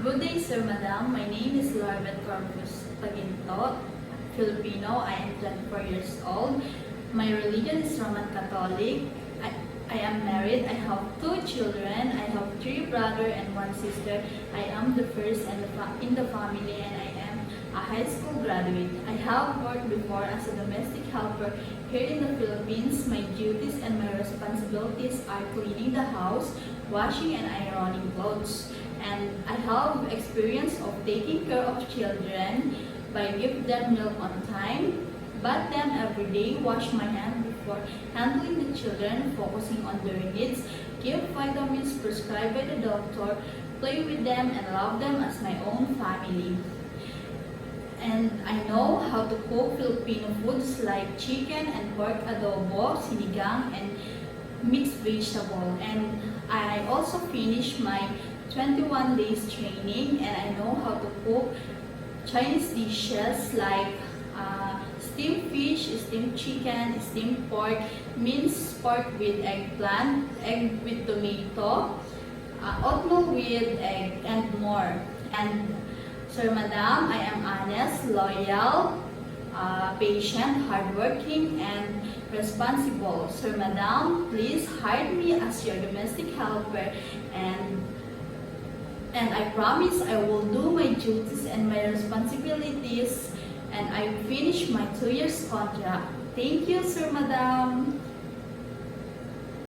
Good day, Sir Madam. My name is Larbet Corpus Taginto, Filipino. I am 24 years old. My religion is Roman Catholic. I am married. I have 2 children. I have 3 brothers and 1 sister. I am the first in the family, and I am a high school graduate. I have worked before as a domestic helper here in the Philippines. My duties and my responsibilities are cleaning the house, washing and ironing clothes. And I have experience of taking care of children by give them milk on time, bath them every day, wash my hands before handling the children, focusing on their needs, give vitamins prescribed by the doctor, play with them and love them as my own family. And I know how to cook Filipino foods like chicken and pork adobo, sinigang, and mixed vegetable. And I also finished my 21 days training, and I know how to cook Chinese dishes like steamed fish, steamed chicken, steamed pork, minced pork with eggplant, egg with tomato, oatmeal with egg, and more. And Sir Madam, I am honest, loyal, patient, hardworking, and responsible. Sir Madam, please hire me as your domestic helper, and I promise I will do my duties and my responsibilities, and I finish my 2 years contract. Thank you, Sir Madam.